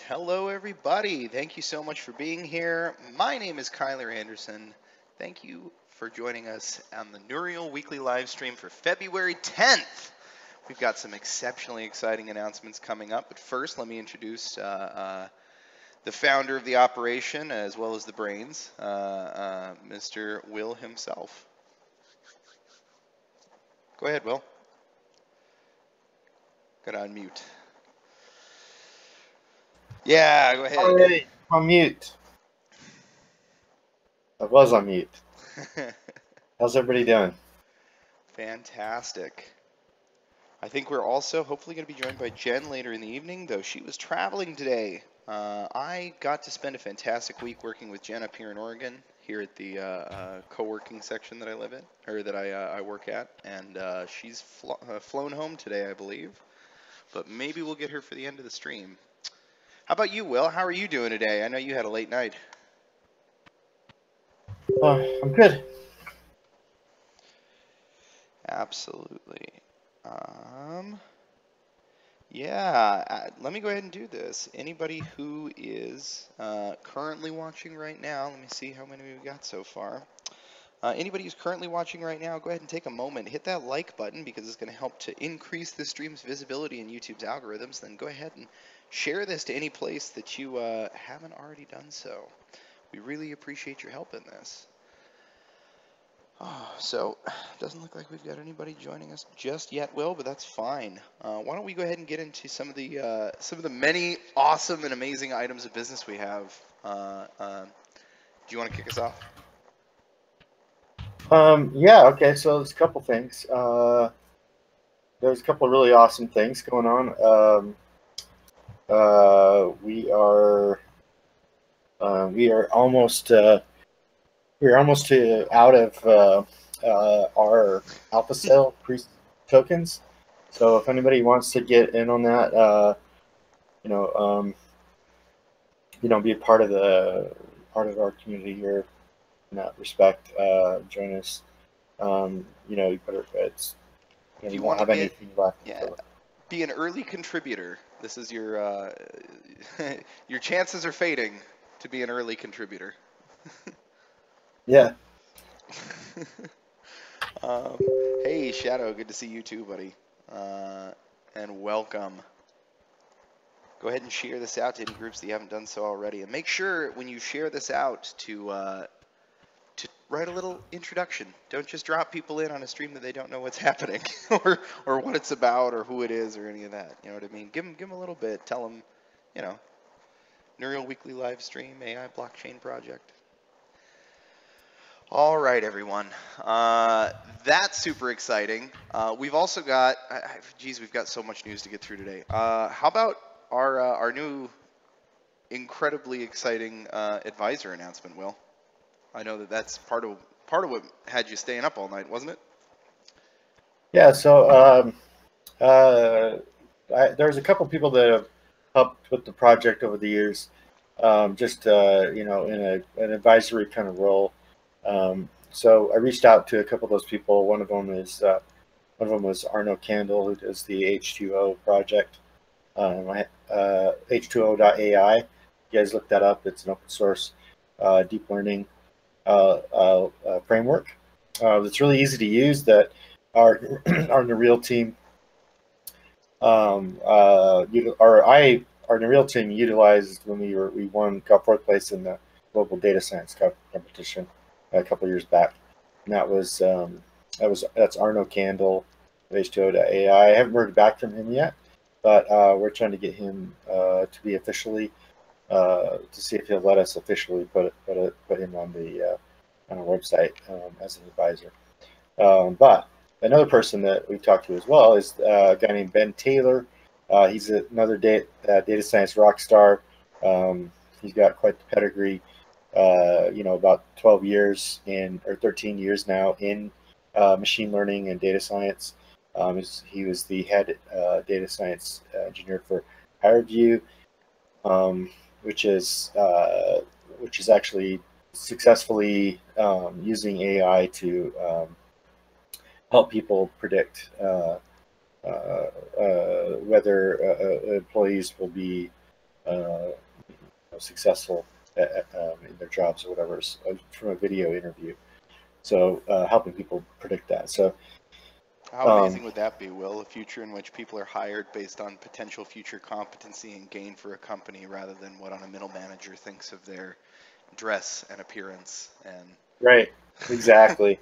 Hello, everybody. Thank you so much for being here. My name is Kyler Anderson. Thank you for joining us on the Neureal weekly live stream for February 10th. We've got some exceptionally exciting announcements coming up, but first, let me introduce the founder of the operation as well as the brains, Mr. Will himself. Go ahead, Will. Gotta unmute. Yeah, go ahead. All right, on mute. I was on mute. How's everybody doing? Fantastic. I think we're also hopefully going to be joined by Jen later in the evening, though she was traveling today. I got to spend a fantastic week working with Jen up here in Oregon, here at the co-working section that I live in, or that I work at, and she's flown home today, I believe. But maybe we'll get her for the end of the stream. How about you, Will? How are you doing today? I know you had a late night. I'm good. Absolutely. Yeah, let me go ahead and do this. Anybody who is currently watching right now, let me see how many we've got so far. Anybody who's currently watching right now, go ahead and take a moment, hit that like button because it's going to help to increase the stream's visibility in YouTube's algorithms. Then go ahead and share this to any place that you haven't already done so. We really appreciate your help in this. So, doesn't look like we've got anybody joining us just yet, Will, but that's fine. Why don't we go ahead and get into some of the many awesome and amazing items of business we have. Do you want to kick us off? Yeah, okay, so there's a couple things. There's a couple of really awesome things going on. We are almost out of our alpha sale pre tokens. So if anybody wants to get in on that, be a part of our community here in that respect, join us. You better. You won't have anything left. Yeah, be an early contributor. This is your your chances are fading to be an early contributor. Yeah. Hey, Shadow, good to see you too, buddy. And welcome. Go ahead and share this out to any groups that you haven't done so already. And make sure when you share this out to write a little introduction. Don't just drop people in on a stream that they don't know what's happening or what it's about or who it is or any of that. You know what I mean? Give them a little bit. Tell them, Neureal weekly live stream, AI blockchain project. All right, everyone. That's super exciting. We've also got, we've got so much news to get through today. How about our new incredibly exciting advisor announcement, Will? I know that's part of what had you staying up all night, wasn't it? Yeah. So there's a couple people that have helped with the project over the years, in an advisory kind of role. So I reached out to a couple of those people. One of them was Arno Candle, who does the H2O project, H2O.ai. You guys look that up. It's an open source deep learning framework that's really easy to use. That our Neureal team, our Neureal team utilized when we got fourth place in the global data science competition a couple of years back, and that's Arno Candle of H2O.ai. I haven't heard back from him yet, but we're trying to get him to be officially to see if he'll let us officially put him on our website as an advisor. But another person that we've talked to as well is a guy named Ben Taylor. He's another data science rock star. He's got quite the pedigree. About 12 years or 13 years now in machine learning and data science. He was the head data science engineer for HireVue, which is actually successfully using AI to help people predict whether employees will be successful in their jobs or whatever from a video interview. So helping people predict that. So how amazing would that be, Will? A future in which people are hired based on potential future competency and gain for a company rather than what on a middle manager thinks of their dress and appearance and right, exactly.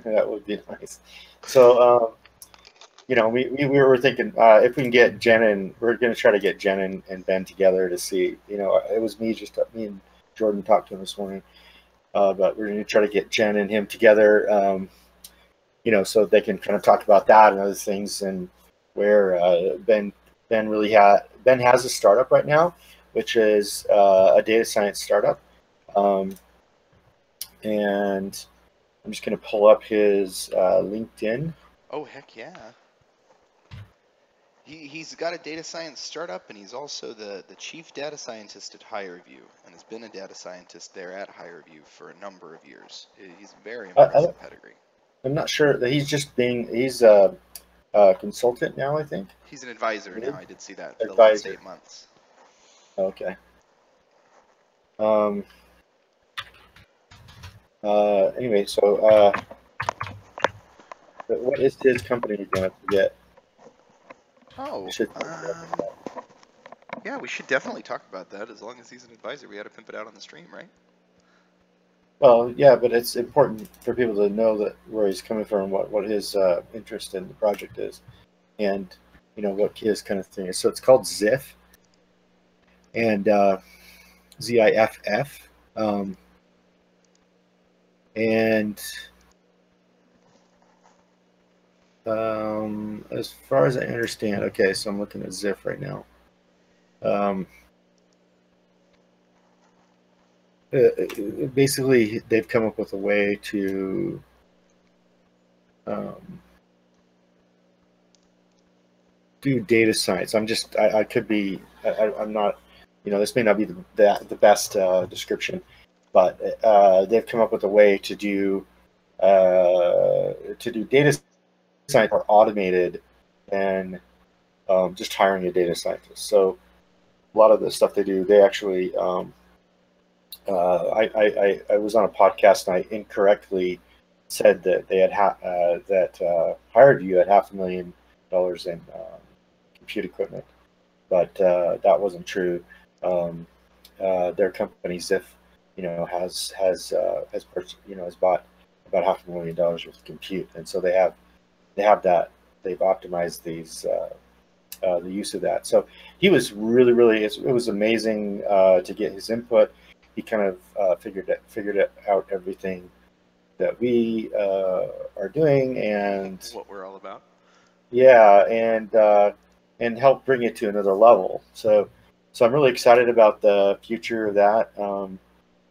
That would be nice. So we were thinking if we can get Jen and we're going to try to get Jen and Ben together to see. It was me and Jordan talked to him this morning, but we're going to try to get Jen and him together. So they can kind of talk about that and other things, and where Ben has a startup right now, which is a data science startup, and I'm just going to pull up his LinkedIn. Oh, heck yeah. He's got a data science startup, and he's also the chief data scientist at HireVue, and has been a data scientist there at HireVue for a number of years. He's very impressive pedigree. I'm not sure that he's a consultant now, I think. He's an advisor now. I did see that for the last 8 months. Okay. Anyway, so what is his company again? I forget. Oh, yeah, we should definitely talk about that. As long as he's an advisor, we got to pimp it out on the stream, right? Well, yeah, but it's important for people to know that where he's coming from, what his interest in the project is, and what his kind of thing is. So it's called Ziff, and ZIFF, and as far as I understand, okay, so I'm looking at Ziff right now. Basically, they've come up with a way to do data science. I could be, I'm not, this may not be the best description, but they've come up with a way to do data science more automated than just hiring a data scientist. So a lot of the stuff they do, they actually, I was on a podcast and I incorrectly said that they had HireVue had $500,000 in compute equipment, but that wasn't true. Their company Ziff, has bought about $500,000 worth of compute, and so they have that. They've optimized the use of that. So he was really it was amazing to get his input. He kind of figured it out everything that we are doing and what we're all about. Yeah, and help bring it to another level. So I'm really excited about the future of that,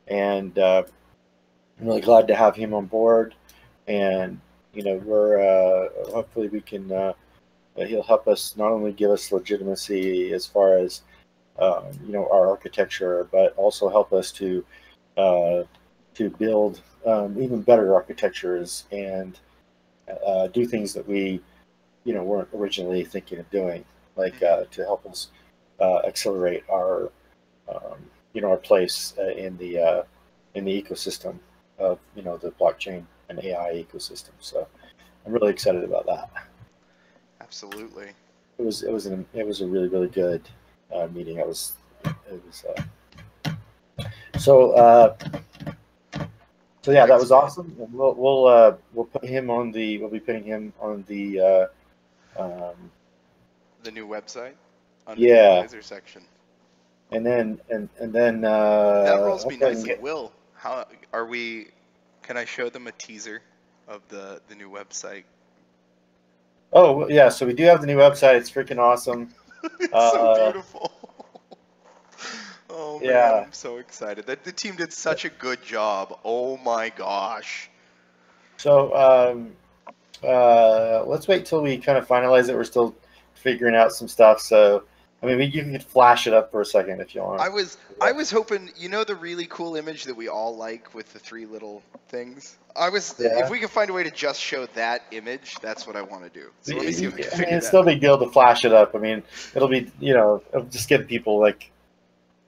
and I'm really glad to have him on board. And we're hopefully we can he'll help us not only give us legitimacy as far as our architecture, but also help us to build even better architectures and do things that we weren't originally thinking of doing, like to help us accelerate our our place in the ecosystem of the blockchain and AI ecosystem. So I'm really excited about that. Absolutely. It was a really good meeting. So yeah, that was awesome. And we'll put him on the. We'll be putting him on the new website. Under the advisor section. And then that rolls me nicely. Will, how are we? Can I show them a teaser of the new website? Oh yeah, so we do have the new website. It's freaking awesome. It's so beautiful. Oh man, yeah. I'm so excited. The team did such a good job. Oh my gosh. So let's wait till we kind of finalize it. We're still figuring out some stuff. So I mean, you can flash it up for a second if you want. I was hoping, the really cool image that we all like with the 3 little things. If we can find a way to just show that image, that's what I want to do. So let me see if we can figure that out. It's no big deal to flash it up. I mean, it'll be, it'll just get people like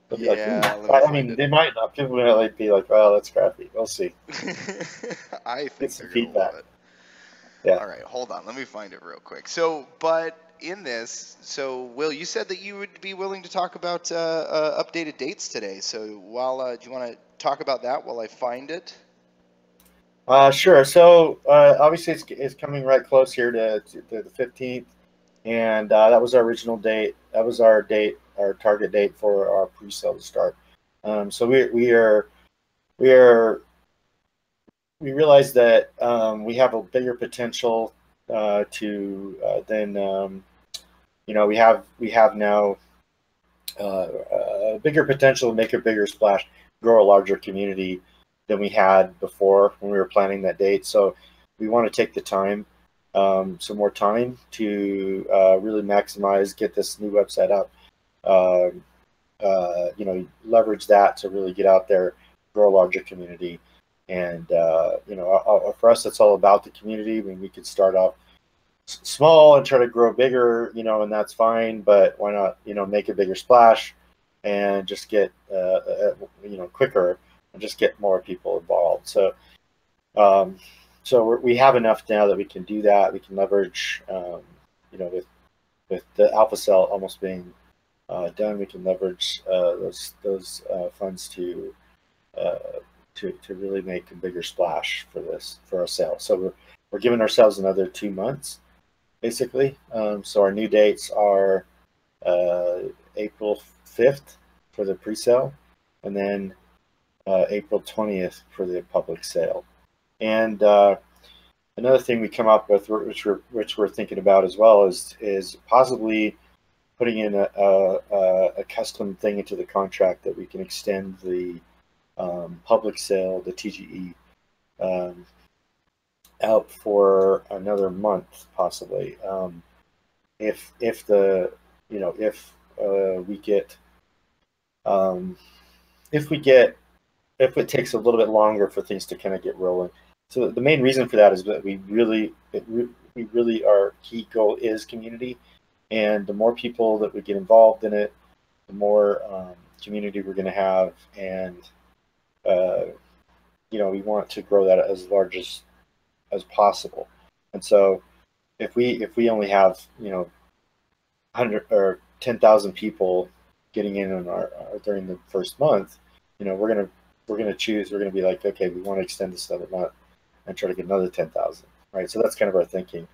They'll be like, ooh. Yeah, let me I find mean, it. they might not. People might like be like, well, that's crappy. We'll see. I Get think some they're gonna love feedback. it. Yeah. All right, hold on. Let me find it real quick. So, but in this, so Will, you said that you would be willing to talk about updated dates today. So, while do you want to talk about that while I find it? Sure. So obviously it's coming right close here to the 15th, and that was our original date. That was our date, our target date for our pre-sale to start. So we are we realize that we have a bigger potential to than we have now a bigger potential to make a bigger splash, grow a larger community than we had before when we were planning that date. So we want to take the time, some more time to really maximize, get this new website up. Leverage that to really get out there, grow a larger community. And for us, it's all about the community. I mean, we could start off small and try to grow bigger, and that's fine. But why not, make a bigger splash and just get, quicker and just get more people involved. So, we have enough now that we can do that. We can leverage, with the alpha cell almost being done, we can leverage those funds to really make a bigger splash for our sales. So we're giving ourselves another 2 months, basically. So our new dates are April 5th for the pre-sale, and then April 20th for the public sale. And another thing we come up with, which we're thinking about as well, is possibly putting in a custom thing into the contract that we can extend the public sale, the TGE, out for another month, possibly. If the if we get if it takes a little bit longer for things to kind of get rolling. So the main reason for that is that we really our key goal is community, and the more people that we get involved in it, the more community we're going to have, and we want to grow that as large as possible. And so if we only have 100 or 10,000 people getting in on our during the first month, we're gonna be like, okay, we want to extend this another month and try to get another 10,000, right? So that's kind of our thinking,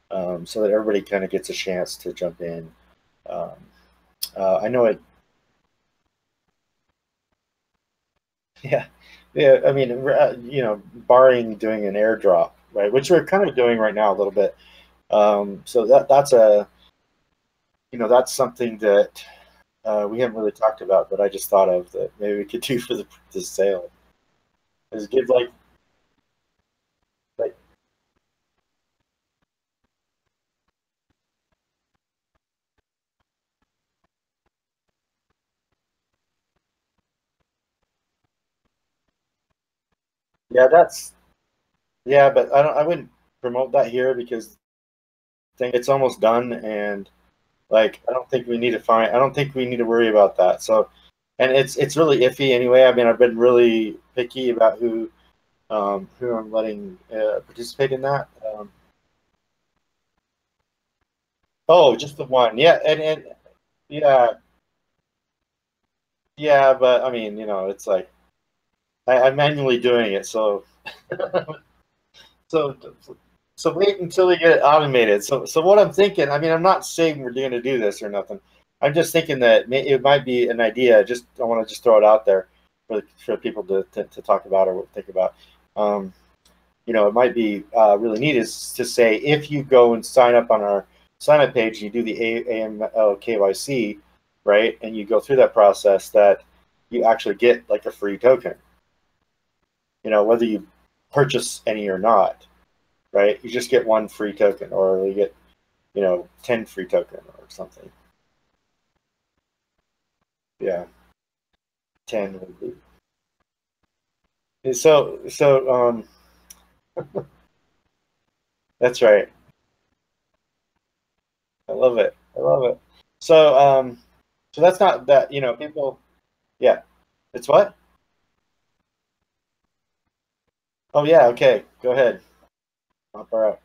so that everybody kind of gets a chance to jump in. I know it. Yeah, yeah. I mean, barring doing an airdrop, right, which we're kind of doing right now a little bit. So that's something that we haven't really talked about, but I just thought of that maybe we could do for the sale. Is give like yeah, but I wouldn't promote that here because I think it's almost done, and like I don't think we need to worry about that. So, and it's really iffy anyway. I mean, I've been really picky about who I'm letting participate in that. Oh, just the one. Yeah, and yeah, yeah, but I mean, it's like I'm manually doing it, so so so wait until we get it automated. So what I'm thinking, I mean, I'm not saying we're going to do this or nothing. I'm just thinking that it might be an idea. Just I want to just throw it out there for people to talk about or think about. It might be really neat is to say if you go and sign up on our sign up page, you do the AML KYC, right, and you go through that process, that you actually get like a free token. Whether you purchase any or not, right? You just get one free token, or you get 10 free token or something. Yeah, 10 would be. So that's right. I love it. I love it. So so that's not that, people. Yeah. It's what? Oh yeah. Okay. Go ahead. Hop her out.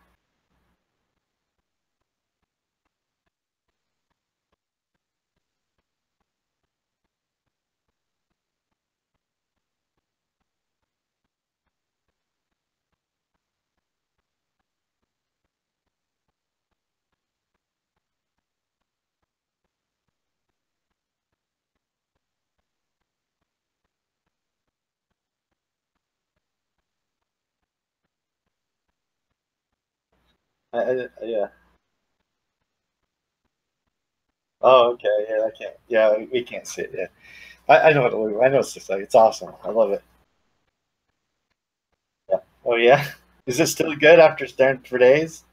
Yeah. Oh, okay. Yeah, I can't. Yeah, we can't see it. Yeah, I know what it looks. I know it's just like it's awesome. I love it. Yeah. Oh yeah. Is it still good after staring for days?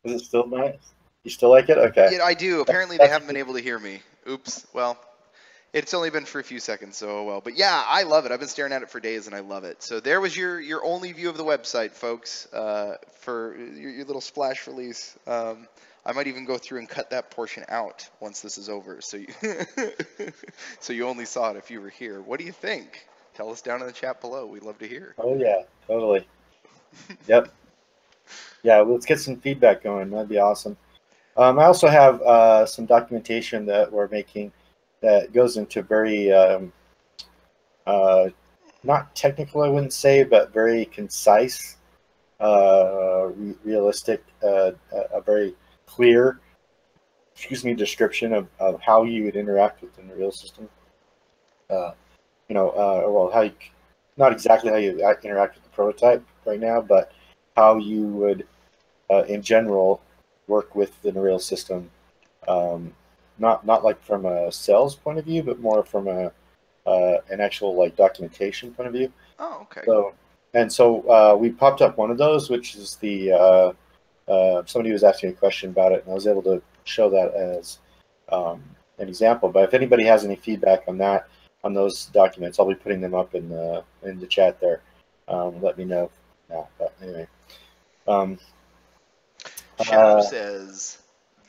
Is it still nice? You still like it? Okay. Yeah, I do. Apparently, they That's haven't been able to hear me. Oops. Well, it's only been for a few seconds, so oh well. But yeah, I love it. I've been staring at it for days, and I love it. So there was your only view of the website, folks, for your little splash release. I might even go through and cut that portion out once this is over, so you so you only saw it if you were here. What do you think? Tell us down in the chat below. We'd love to hear. Oh yeah, totally. Yep. Yeah, let's get some feedback going. That'd be awesome. I also have some documentation that we're making that goes into very uh, not technical, I wouldn't say, but very concise, realistic, a very clear, description of how you would interact with the Neureal system. Uh, well, how you, not exactly how you interact with the prototype right now, but how you would, in general, work with the Neureal system. Um, not like from a sales point of view, but more from a an actual like documentation point of view. Oh, okay. So we popped up one of those, which is the somebody was asking a question about it, and I was able to show that as an example. But if anybody has any feedback on that, on those documents, I'll be putting them up in the chat there. Let me know now. But anyway, um, Shadow uh, says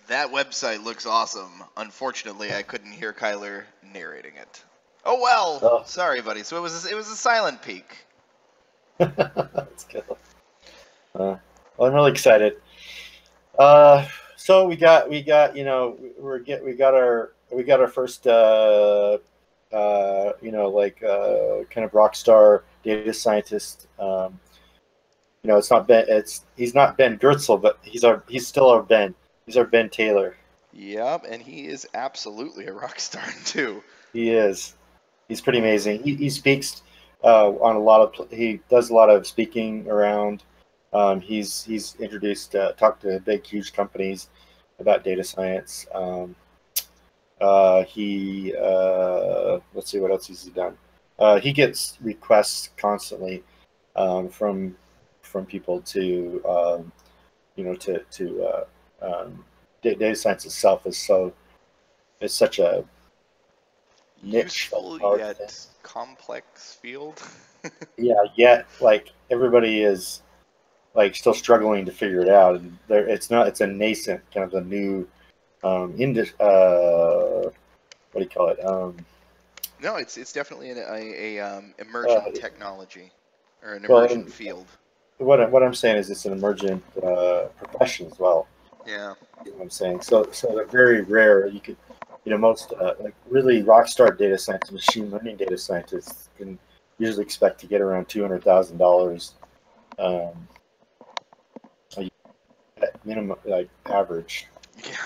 that website looks awesome. Unfortunately, I couldn't hear Kyler narrating it. Oh well. oh, Sorry, buddy. So it was a silent peak. that's good. Well, I'm really excited. So we got we got our first kind of rock star data scientist. It's not Ben. He's not Ben Gertzel, but he's still our Ben. He's our Ben Taylor. Yep, and he is absolutely a rock star too. He is. He's pretty amazing. He speaks on a lot of. He does a lot of speaking around. He's introduced, talked to big, huge companies about data science. Let's see what else he's done. He gets requests constantly from people to data science itself is it's such a niche, like Useful hard thing. yet complex field. Yeah, yet like everybody is like still struggling to figure it out, and it's not. It's a nascent kind of a new what do you call it? No, it's definitely a Uh, emergent technology or an well, emergent field. what I'm saying is it's an emergent profession as well. Yeah. You know what I'm saying? So they're very rare. You could, most like really rock star data scientists, machine learning data scientists can usually expect to get around $200,000 um, a year at minimum, like average. Yeah.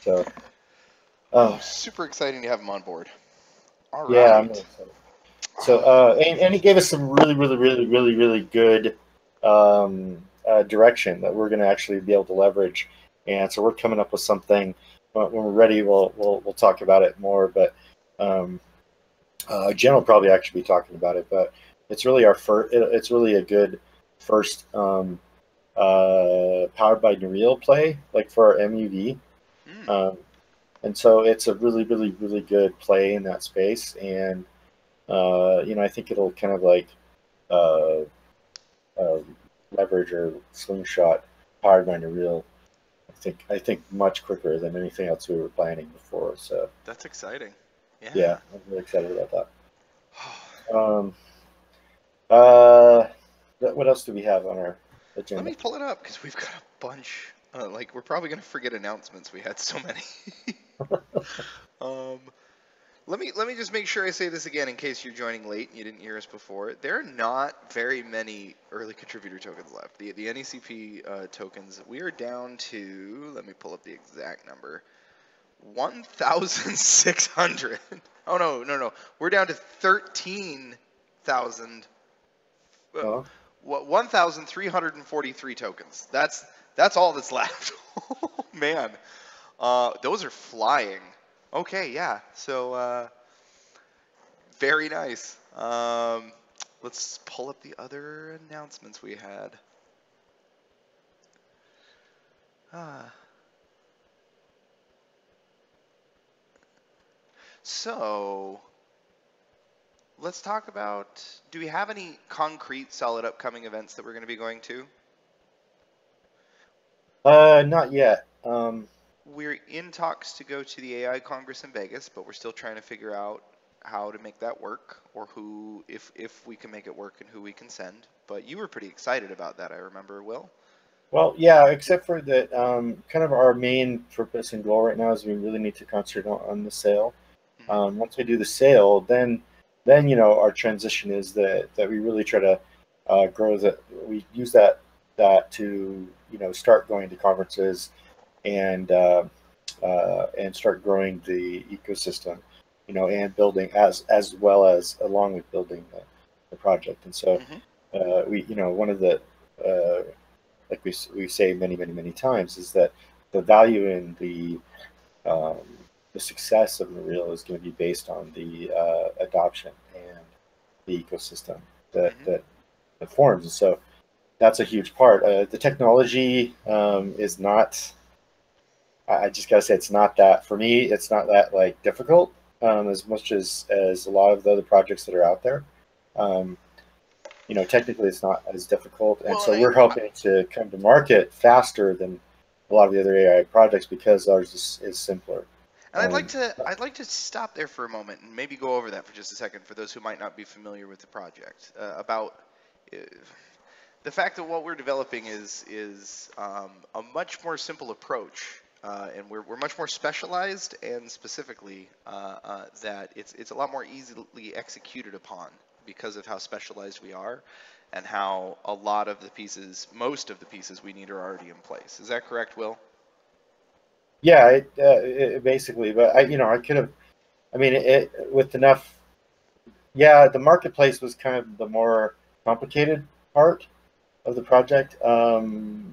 So, Oh, uh, super exciting to have him on board. All yeah, I'm right. really excited. So, and he gave us some really, really, really, really, really good direction that we're going to actually be able to leverage. And so we're coming up with something. When we're ready, we'll talk about it more. But Jen will probably actually be talking about it. But it's really our first. It's really a good first powered by Neureal play, like for our MUV. Hmm. Um, and so it's a really, really, really good play in that space. And I think it'll kind of like uh, uh, leverage or slingshot powered by Neureal. I think much quicker than anything else we were planning before. So That's exciting. Yeah. Yeah, I'm really excited about that. Uh, what else do we have on our Let agenda? me pull it up because we've got a bunch. Like we're probably gonna forget announcements. We had so many. um, let me just make sure I say this again in case you're joining late and you didn't hear us before. There are not very many early contributor tokens left. The NECP tokens, we are down to, let me pull up the exact number, 1,600. Oh no. We're down to 13,000. Oh, 1,343 tokens. That's all that's left. Man, those are flying. Okay, yeah. So very nice. Let's pull up the other announcements we had. Ah. So let's talk about. Do we have any concrete, solid upcoming events that we're going to be going to? not yet. We're in talks to go to the AI Congress in Vegas, but we're still trying to figure out how to make that work, or who, if we can make it work, and who we can send. But you were pretty excited about that, I remember, Will. Well, yeah, except for that, kind of our main purpose and goal right now is we really need to concentrate on the sale. Hmm. Once we do the sale, then our transition is that we really try to grow that. We use that to start going to conferences and start growing the ecosystem, and building as well as along with building the project. And so Hmm. we one of the like we say many times is that the value in um, the success of Neureal is going to be based on the adoption and the ecosystem that Hmm. that, that forms. And so that's a huge part. The technology is not. I just gotta say it's not that for me. It's not that like difficult as much as a lot of the other projects that are out there. Um, technically it's not as difficult, and Well, so we're hoping to come to market faster than a lot of the other AI projects because ours is simpler. and Um, I'd like to stop there for a moment and maybe go over that for just a second for those who might not be familiar with the project. About uh, the fact that what we're developing is a much more simple approach, and we're much more specialized, and specifically that it's a lot more easily executed upon because of how specialized we are, and how a lot of the pieces, most of the pieces we need are already in place. Is that correct, Will? yeah, basically, but I could have. I mean, with enough. Yeah, the marketplace was kind of the more complicated part of the project. The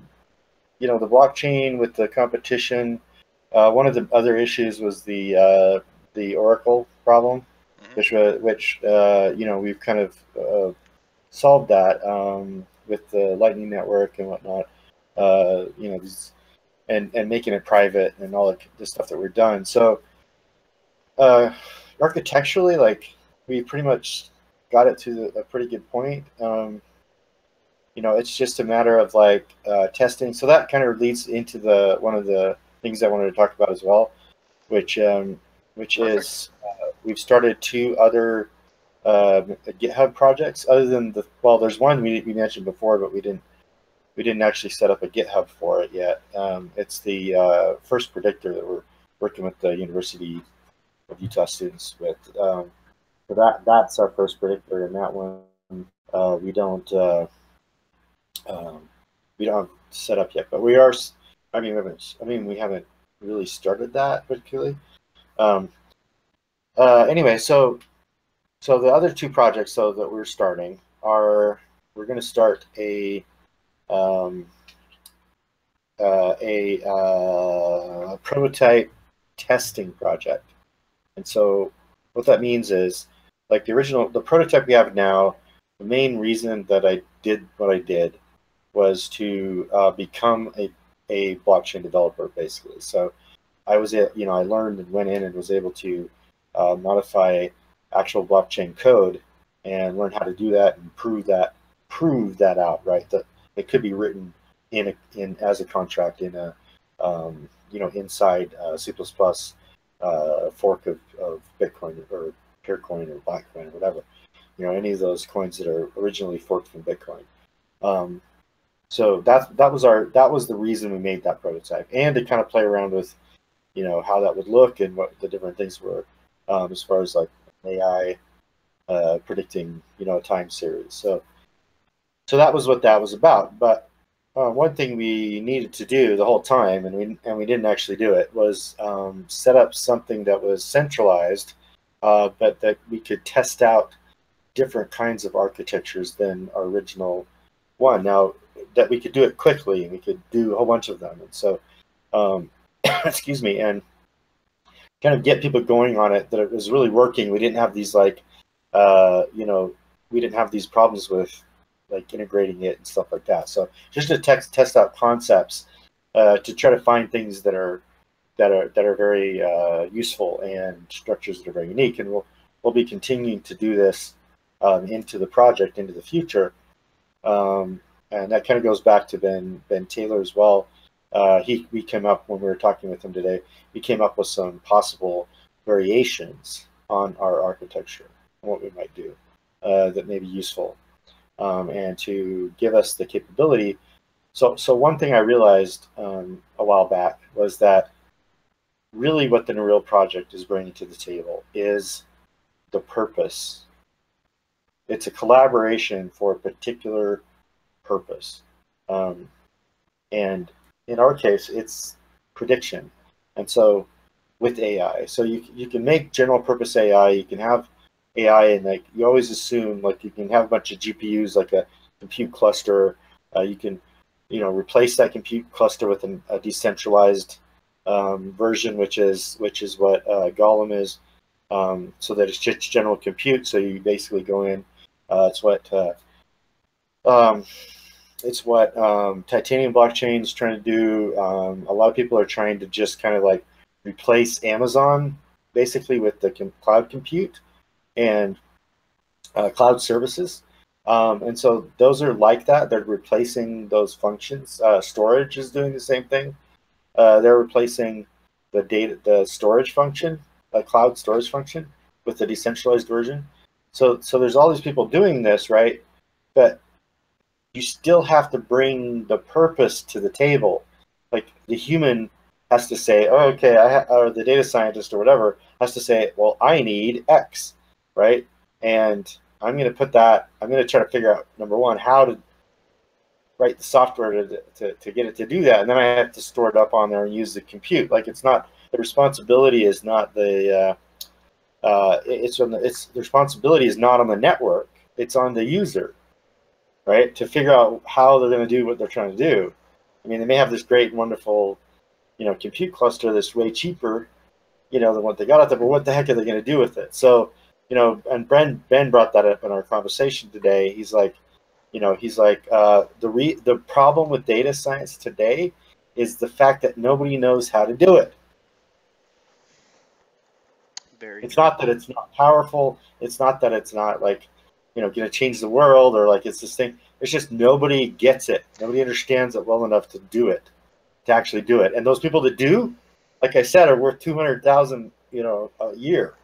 blockchain with the competition. One of the other issues was the Oracle problem, Hmm. which we've kind of solved that with the Lightning Network and whatnot. And making it private and all the stuff that we're done. So uh, architecturally, like we pretty much got it to a pretty good point. It's just a matter of like testing. So that kind of leads into the one of the things I wanted to talk about as well, which which Perfect. is we've started two other GitHub projects other than there's one we mentioned before, but we didn't actually set up a GitHub for it yet. It's the first predictor that we're working with the University of Utah students with. So that's our first predictor, and that one uh, we don't uh, um, we don't have set up yet, but we are. I mean, we haven't really started that particularly. Um, anyway, so the other two projects though that we're starting are we're going to start um, a prototype testing project. And so what that means is like the prototype we have now, the main reason that I did what I did was to become a blockchain developer basically. So I learned and went in and was able to modify actual blockchain code and learn how to do that and prove that out, right? That it could be written in as a contract in inside C++. fork of Bitcoin or Peercoin or Blackcoin or whatever. You know, any of those coins that are originally forked from Bitcoin. So that was the reason we made that prototype, and to kind of play around with, you know, how that would look and what the different things were, as far as like AI predicting, you know, a time series. So that was what that was about. But one thing we needed to do the whole time, and we didn't actually do it, was set up something that was centralized, but that we could test out different kinds of architectures than our original one. Now that we could do it quickly, and we could do a whole bunch of them, and so excuse me, and kind of get people going on it, that it was really working. We didn't have these like, you know, we didn't have these problems with like integrating it and stuff like that. So just to test out concepts, to try to find things that are very useful, and structures that are very unique. And we'll be continuing to do this into the project, into the future. And that kind of goes back to Ben Taylor as well. We came up, when we were talking with him today, we came up with some possible variations on our architecture and what we might do that may be useful, and to give us the capability. So one thing I realized a while back was that really what the Neureal project is bringing to the table is the purpose. It's a collaboration for a particular purpose. And in our case, it's prediction. And so with AI, so you can make general purpose AI, you can have AI, and like you always assume like you can have a bunch of GPUs, like a compute cluster. You can, you know, replace that compute cluster with a decentralized version, which is what Golem is, so that it's just general compute. So you basically go in. It's what Titanium blockchain is trying to do. A lot of people are trying to just kind of like replace Amazon basically with the cloud compute and cloud services. And so those are like that. They're replacing those functions. Storage is doing the same thing. They're replacing the storage function, cloud storage function, with the decentralized version. So there's all these people doing this, right? But you still have to bring the purpose to the table. Like the human has to say, oh, okay, or the data scientist or whatever has to say, well, I need X, right? And I'm going to put that, I'm going to try to figure out, number one, how to write the software to get it to do that. And then I have to store it up on there and use the compute. Like it's not, the responsibility is not the, the responsibility is not on the network. It's on the user, right? To figure out how they're going to do what they're trying to do. I mean, they may have this great, wonderful, you know, compute cluster that's way cheaper, you know, than what they got out there, but what the heck are they going to do with it? So, you know, and Ben brought that up in our conversation today. He's like, you know, the problem with data science today is the fact that nobody knows how to do it. It's not that it's not powerful. It's not that it's not like, you know, going to change the world, or like it's this thing. It's just nobody gets it. Nobody understands it well enough to do it, to actually do it. And those people that do, like I said, are worth 200,000, you know, a year.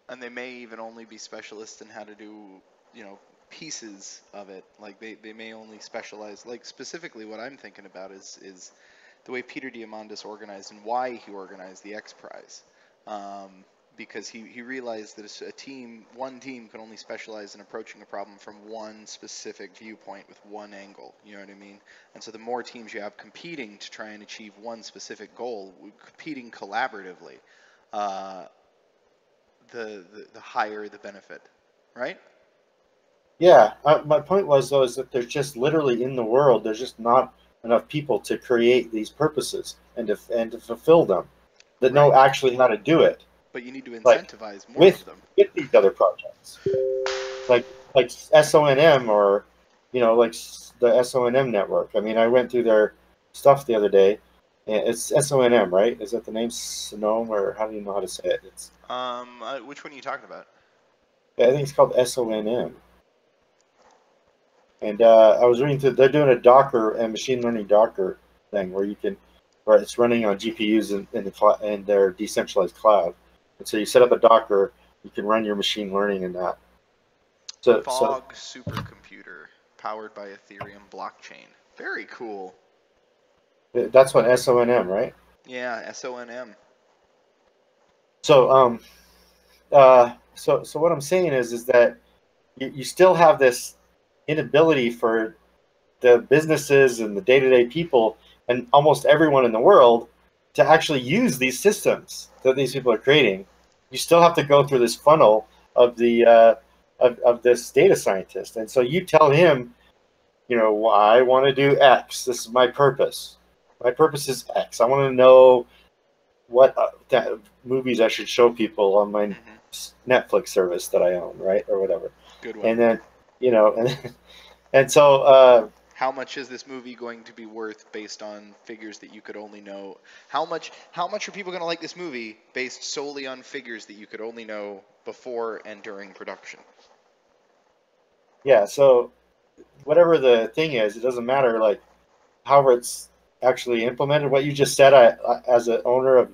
And they may even only be specialists in how to do, you know, pieces of it. Like they may only specialize. Like specifically, what I'm thinking about is the way Peter Diamandis organized and why he organized the X Prize. Because he realized that one team can only specialize in approaching a problem from one specific viewpoint with one angle. You know what I mean? And so the more teams you have competing to try and achieve one specific goal, competing collaboratively, the higher the benefit, right? Yeah, my point was though is that there's just literally in the world there's just not enough people to create these purposes and to fulfill them, that know actually how to do it. But you need to Like incentivize more of them. with these other projects, like SONM, or you know, like the SONM network. I mean, I went through their stuff the other day. And it's SONM, right? Is that the name? Sonome, or how do you know how to say it? It's Which one are you talking about? I think it's called SONM. And I was reading through. They're doing a Docker and machine learning Docker thing where right? It's running on GPUs in their decentralized cloud. And so you set up a Docker, you can run your machine learning in that. So Fog supercomputer powered by Ethereum blockchain. Very cool. that's what SONM, right? Yeah, SONM. So so what I'm saying is that you still have this inability for the businesses and the day-to-day people and almost everyone in the world to actually use these systems that these people are creating. You still have to go through this funnel of the of this data scientist, and so you tell him, you know, well, I want to do X. This is my purpose. My purpose is X. I want to know what movies I should show people on my Netflix service that I own, right, or whatever. Good one. And then, you know, and so how much is this movie going to be worth based on figures that you could only know? How much are people going to like this movie based solely on figures that you could only know before and during production? yeah, so whatever the thing is, it doesn't matter, like, however it's actually implemented. What you just said, as an owner of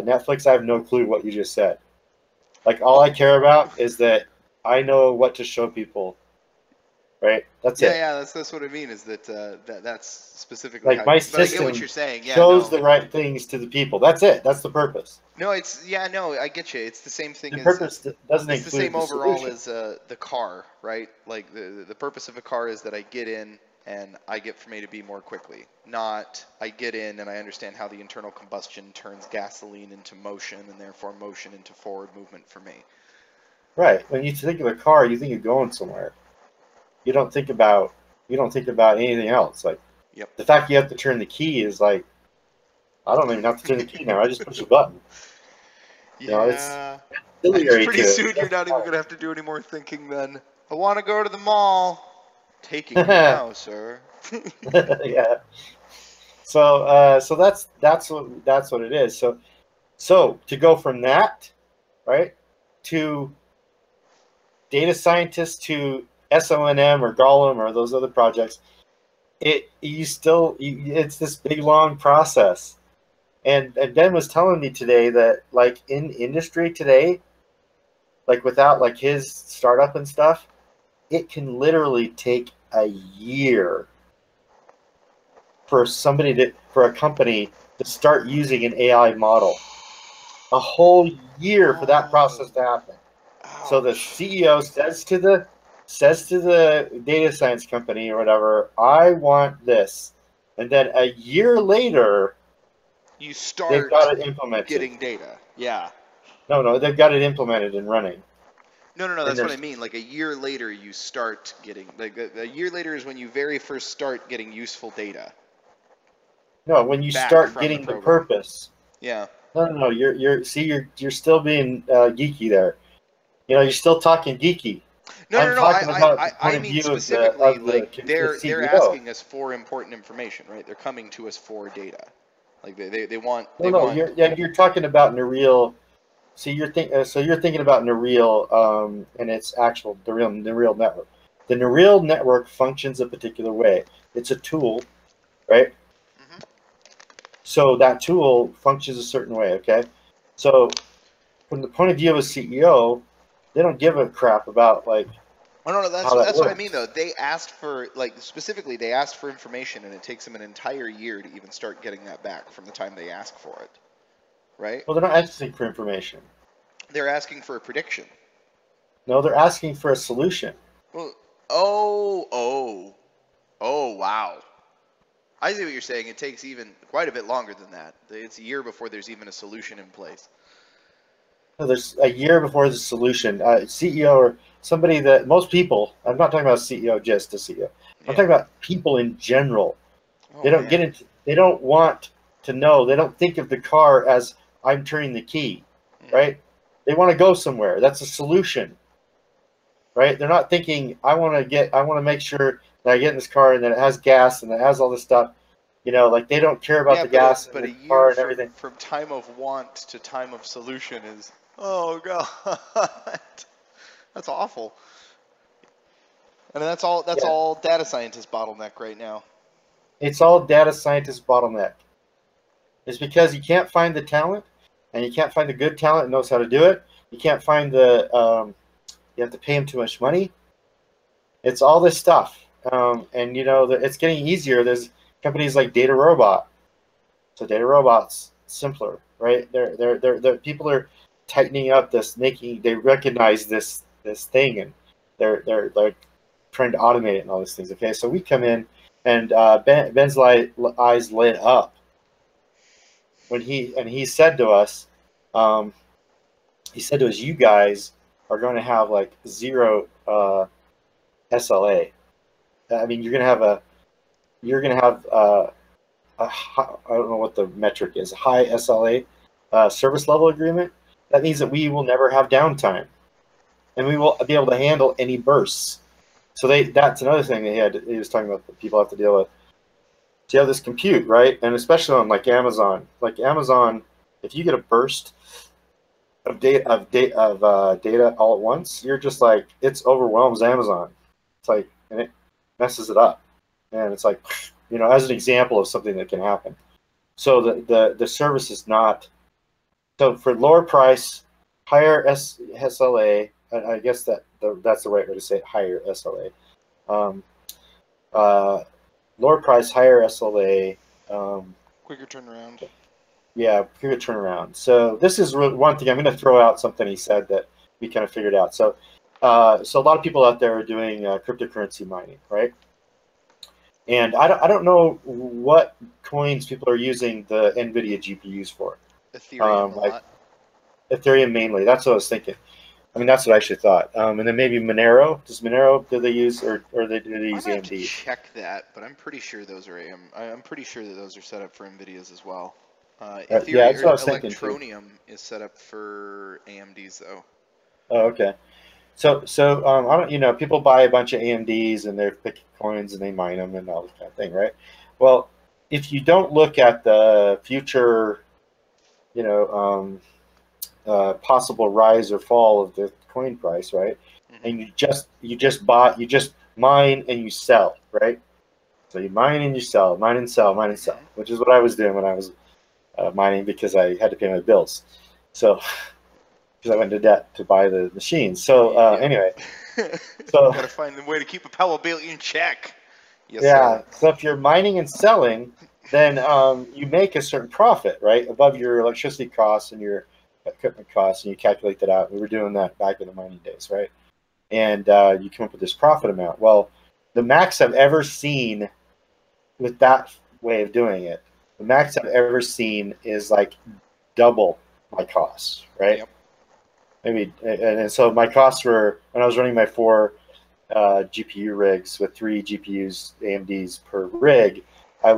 Netflix, I have no clue what you just said. Like, all I care about is that I know what to show people, right? That's it. Yeah, that's what I mean. Is that that's specifically Like, how? my But I get what system you're saying. Yeah, shows no, the right things to the people. That's it. That's the purpose. no, no, I get you. It's the same thing The as purpose doesn't it's the include same the overall solution. as the car, right? Like the purpose of a car is that I get in and I get from A to B more quickly. Not I get in and I understand how the internal combustion turns gasoline into motion and therefore motion into forward movement for me. Right. When you think of a car, you think of going somewhere. You don't think about anything else. Like, Yep. the fact you have to turn the key is like, I don't even have to turn the key now. I just push a button. You know, it's Yeah. ancillary Pretty to soon you're not even gonna have to do any more thinking then. I want to go to the mall. Taking you it. now, sir. Yeah. So that's what it is. So to go from that, right, to data scientists to SONM or Golem or those other projects, it's this big long process. And Ben was telling me today that, like, in industry today, like, without, like, his startup and stuff, it can literally take a year for a company to start using an AI model. A whole year for that process to happen. So the Ouch. CEO says to the data science company or whatever, I want this. And then a year later, You they've start got it implemented. getting data. Yeah. No, they've got it implemented and running. No, And that's what I there's mean. Like a year later, you start getting, like a year later is when you very first start getting useful data no, when you back start from the getting the program. purpose. Yeah. No. You're still being geeky there. You know, you're still talking geeky. I'm No. talking about the I point of mean view specifically, of the like they're CEO. asking us for important information, right? They're coming to us for data. Like they want No, you're talking about Neureal. See, so you're thinking about Neureal and its actual Neureal network. The Neureal network functions a particular way. It's a tool, right? Mhm. So that tool functions a certain way. Okay, so from the point of view of a CEO, they don't give a crap about, like, Oh no, how that that's what I mean though. works. They asked for like specifically they asked for information and it takes them an entire year to even start getting that back from the time they ask for it. Right? Well, they're not asking for information. They're asking for a prediction. No, they're asking for a solution. Well, oh, wow. I see what you're saying. It takes even quite a bit longer than that. It's a year before there's even a solution in place. So there's a year before the solution. CEO or somebody that most people, I'm not talking about CEO, just a CEO. I'm Yeah. talking about people in general. Oh man. They don't want to know. They don't think of the car as I'm turning the key, Hmm. right? They want to go somewhere. That's a solution, right? They're not thinking, I want to make sure that I get in this car and that it has gas and that it has all this stuff. You know, like, they don't care about Yeah, the gas in but a the year car and everything. from time of want to time of solution is oh god. That's awful. And that's Yeah. all data scientist bottleneck right now. It's all data scientist bottleneck. It's because you can't find the talent, and you can't find the good talent that knows how to do it. You can't find the you have to pay them too much money. It's all this stuff, and it's getting easier. There's companies like Data Robot. So Data Robot's simpler, right? They're people are tightening up this, they recognize this thing, and they're like trying to automate it and all these things. Okay, so we come in, and Ben's eyes lit up when he said to us, you guys are going to have like zero SLA. I mean, you're going to have I don't know what the metric is, high SLA service level agreement. That means that we will never have downtime, and we will be able to handle any bursts. So that's another thing he was talking about that people have to deal with. So you have this compute, right? And especially on like Amazon, if you get a burst of data all at once, you're just like, it overwhelms Amazon. It's like, and it messes it up, and it's like, as an example of something that can happen. So the service is not, so for lower price, higher SLA, I guess that's the right way to say it, higher SLA. Lower price, higher SLA. Quicker turnaround. Yeah, quicker turnaround. So this is one thing. I'm going to throw out something he said that we kind of figured out. So a lot of people out there are doing cryptocurrency mining, right? And I don't know what coins people are using the NVIDIA GPUs for. Ethereum a lot. Ethereum mainly. That's what I was thinking. I mean, that's what I actually thought. And then maybe Monero. Do they use or do they use AMD? I have to check that, but I'm pretty sure those are I'm pretty sure that those are set up for NVIDIA's as well. Yeah, that's what I was thinking too. Electronium is set up for AMD's though. Oh, okay. So I don't, people buy a bunch of AMDs and they're picking coins and they mine them and all this kind of thing, right? Well, if you don't look at the future, possible rise or fall of the coin price, right? Mm-hmm. And you just mine and you sell, right? So you mine and you sell, mine and sell, mine and sell, mm-hmm. which is what I was doing when I was mining because I had to pay my bills. So. Because I went into debt to buy the machines. So anyway, so gotta find a way to keep a power bill in check. Yes, yeah. Sir. So if you're mining and selling, then you make a certain profit, right, above your electricity costs and your equipment costs, and you calculate that out. We were doing that back in the mining days, right? And you come up with this profit amount. Well, the max I've ever seen with that way of doing it, the max I've ever seen is like double my costs, right? Yep. Maybe, and so my costs were, when I was running my 4 GPU rigs with 3 GPUs, AMDs per rig, and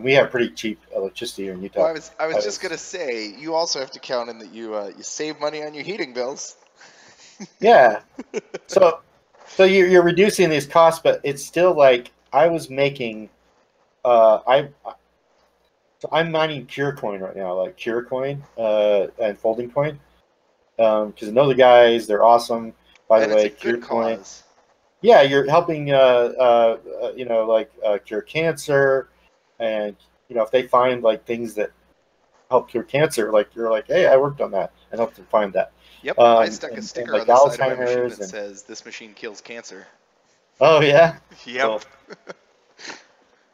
we have pretty cheap electricity here in Utah. Well, I was just gonna say, you also have to count in that you save money on your heating bills. Yeah, so you're reducing these costs, but it's still like I was making, so I'm mining Purecoin right now, like Purecoin and Folding Coin. Because I know the guys, they're awesome. By the way, Purecoin. Yeah, you're helping, cure cancer, and if they find like things that help cure cancer, like you're like, hey, I worked on that and helped them find that. Yep, I stuck a sticker on the side of my machine that says "This machine kills cancer." Oh yeah. Yep.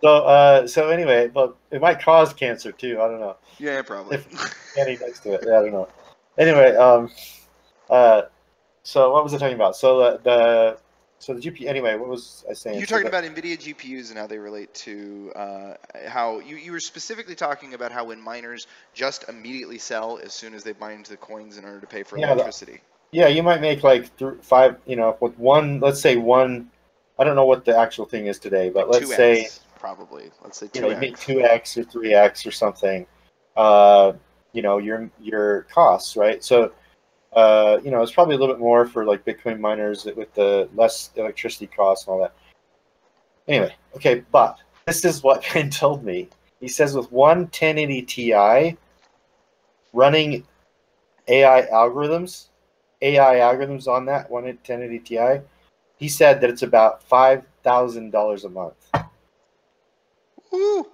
So anyway, but it might cause cancer too. I don't know. Yeah, probably. If standing next to it, I don't know. Anyway, so what was I talking about? So the GPU. Anyway, what was I saying? You're talking about NVIDIA GPUs and how they relate to how you were specifically talking about how when miners just immediately sell as soon as they mine the coins in order to pay for electricity. You might make like 5. With one. Let's say one. I don't know what the actual thing is today, but like let's say probably. Let's say 2x. You make 2x or 3x or something. Your costs, right? So, it's probably a little bit more for like Bitcoin miners with the less electricity costs and all that. Anyway, okay, but this is what Ben told me. He says with one 1080 Ti running AI algorithms on that one 1080 Ti, he said that it's about $5,000 a month. Woo!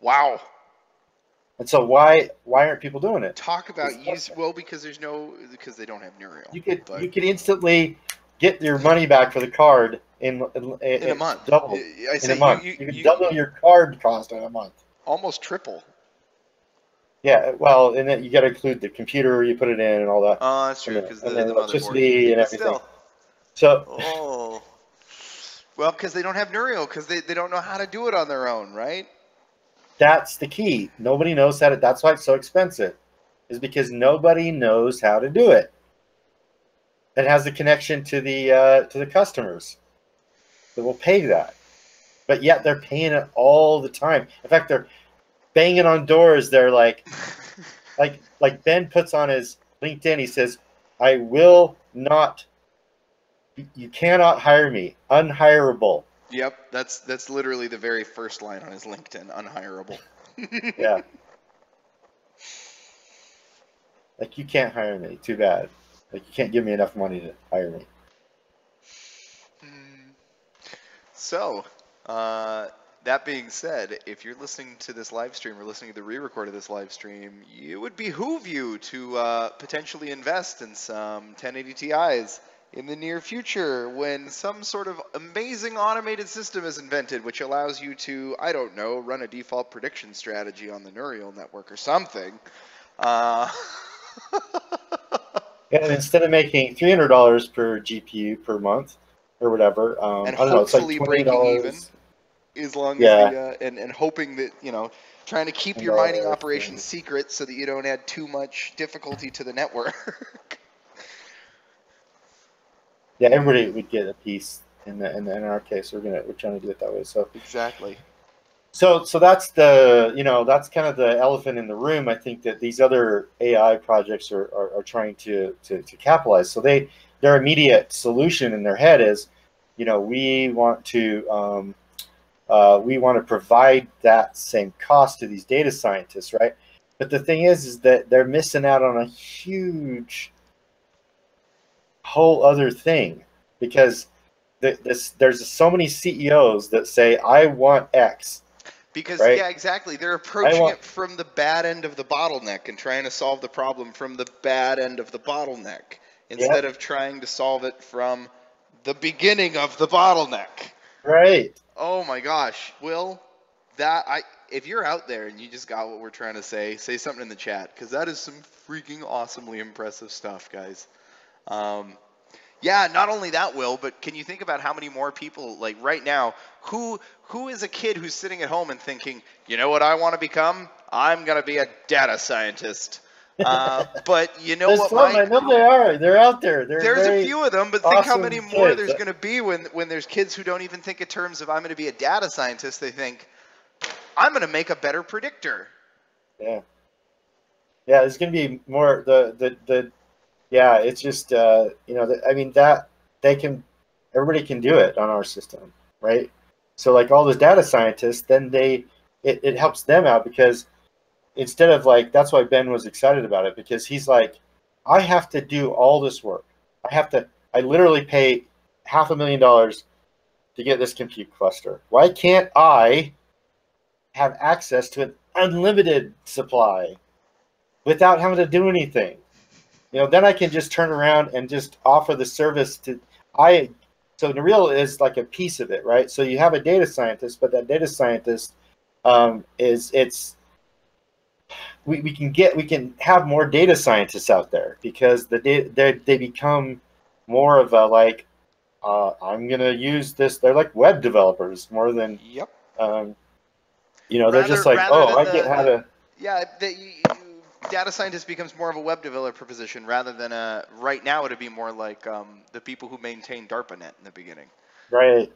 Wow. And so why aren't people doing it? Talk about use. Well, because they don't have Neureal. You could instantly get your money back for the card in a month. double I in a say month. You can double your card cost in a month. Almost triple. Yeah, well, and then you got to include the computer you put it in and all that. Oh, that's true, because and the then motherboard electricity and everything. Still. So, oh, well, because they don't have Neureal, because they don't know how to do it on their own, right? That's the key. Nobody knows how to. That's why it's so expensive, is because nobody knows how to do it. It has a connection to the customers that will pay that, but yet they're paying it all the time. In fact, they're banging on doors. They're like Ben puts on his LinkedIn. He says, "I will not. You cannot hire me. Unhireable." Yep, that's literally the very first line on his LinkedIn. Unhireable. Yeah. Like, you can't hire me. Too bad. Like, you can't give me enough money to hire me. So, that being said, if you're listening to this live stream or listening to the re-record of this live stream, it would behoove you to potentially invest in some 1080 Ti's in the near future when some sort of amazing automated system is invented, which allows you to, I don't know, run a default prediction strategy on the Neureal network or something. And instead of making $300 per GPU per month or whatever, and I don't know, it's like $20. breaking even, as long as and hoping that, trying to keep your mining operations secret so that you don't add too much difficulty to the network. Yeah, everybody would get a piece. In our case, we're trying to do it that way. So exactly. So that's that's kind of the elephant in the room. I think that these other AI projects are trying to capitalize. So their immediate solution in their head is, we want to provide that same cost to these data scientists, right? But the thing is that they're missing out on a huge whole other thing, because there's so many CEOs that say, I want X. Because, right? Yeah, exactly. They're approaching it from the bad end of the bottleneck and trying to solve the problem from the bad end of the bottleneck instead of trying to solve it from the beginning of the bottleneck. Right. Oh my gosh, Will, if you're out there and you just got what we're trying to say something in the chat, because that is some freaking awesomely impressive stuff, guys. Yeah, not only that, Will, but can you think about how many more people, like right now, who is a kid who's sitting at home and thinking, you know what I want to become? I'm going to be a data scientist. But you know what? I know they are. They're out there. There's a few of them, but think how many more there's going to be when there's kids who don't even think in terms of I'm going to be a data scientist. They think, I'm going to make a better predictor. Yeah. Yeah, there's going to be more yeah, it's just I mean, that everybody can do it on our system, right? So like all those data scientists, then it helps them out, because instead of that's why Ben was excited about it, because he's like, I have to do all this work. I literally pay $500,000 to get this compute cluster. Why can't I have access to an unlimited supply without having to do anything? Then I can just turn around and just offer the service to so Neureal is like a piece of it, right? So you have a data scientist, but that data scientist we can have more data scientists out there, because they become more of a I'm gonna use this. They're like web developers more than they're just like, I get how to. Yeah, data scientist becomes more of a web developer position rather than right now it would be more like the people who maintain DARPANet in the beginning. Right.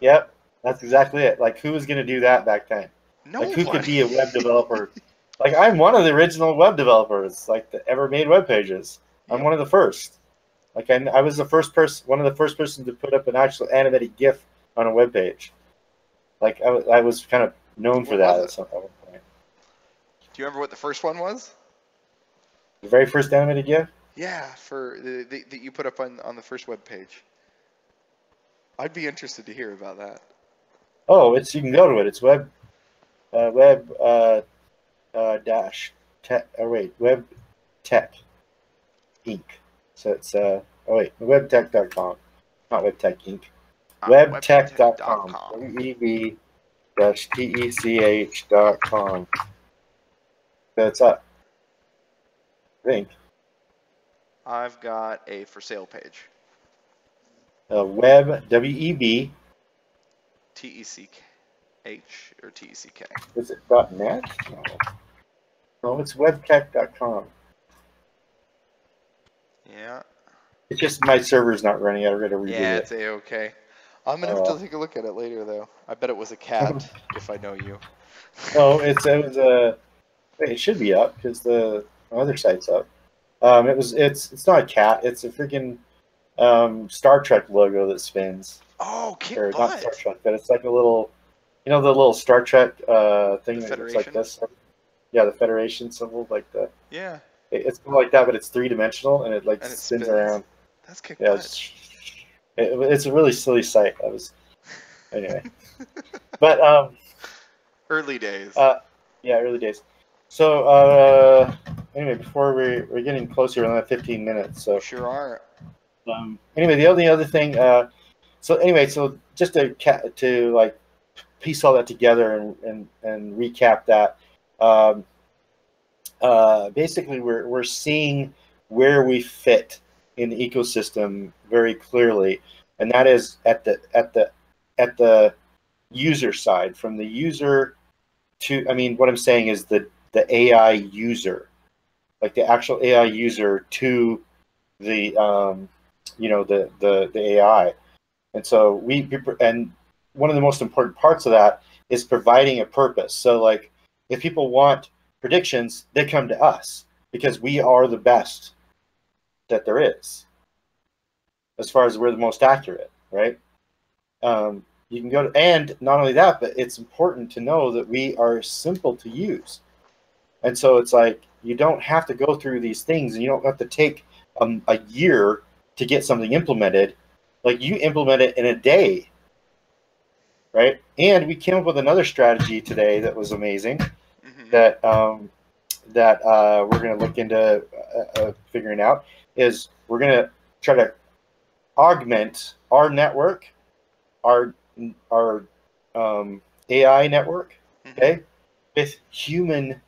Yep, that's exactly it. Like, who was going to do that back then? Nobody. Who could be a web developer? I'm one of the original web developers, that ever made web pages. I'm one of the first. I was the first person, one of the first person to put up an actual animated GIF on a web page. I was kind of known for that at one point. Do you remember what the first one was? The very first animated GIF? Yeah, that you put up on the first web page. I'd be interested to hear about that. Oh, you can go to it. It's web. web dash tech. Oh wait, web tech Inc. So it's webtech.com, not webtech Inc. Webtech.com. Webtech.com. web-tech.com. That's up, I think. I've got a for sale page. Web, W-E-B. T-E-C-H or T-E-C-K. Is it .net? No, it's webtech.com. Yeah. It's just my server's not running. I got to reboot Yeah, it. it's a-okay. I'm going to have to take a look at it later, though. I bet it was a cat, if I know you. No, it was a. It should be up because the other site's up. It's not a cat. It's a freaking Star Trek logo that spins. Oh, kick Or butt. not Star Trek, but it's like a little, the little Star Trek thing that looks like this. Yeah, the Federation symbol, like the. Yeah. It's like that, but it's 3-dimensional and it like spins around. That's kick Yeah, butt. it's a really silly site. Anyway, but Early days. Yeah, early days. So anyway, before we're getting closer on that 15 minutes. So sure are. Anyway, the only other thing. So just to like piece all that together and recap that. Basically, we're seeing where we fit in the ecosystem very clearly, and that is at the user side, from the user to. I mean, what I'm saying is the AI user, like the actual AI user to the the AI, and so and one of the most important parts of that is providing a purpose. So like, if people want predictions, they come to us because we are the best that there is, as far as we're the most accurate, right? You can go to, and not only that, but it's important to know that we are simple to use. And so it's like, you don't have to go through these things, and you don't have to take a year to get something implemented. Like, you implement it in a day, right? And we came up with another strategy today that was amazing. Mm-hmm. that we're going to look into figuring out, is we're going to try to augment our network, our AI network, okay, with human.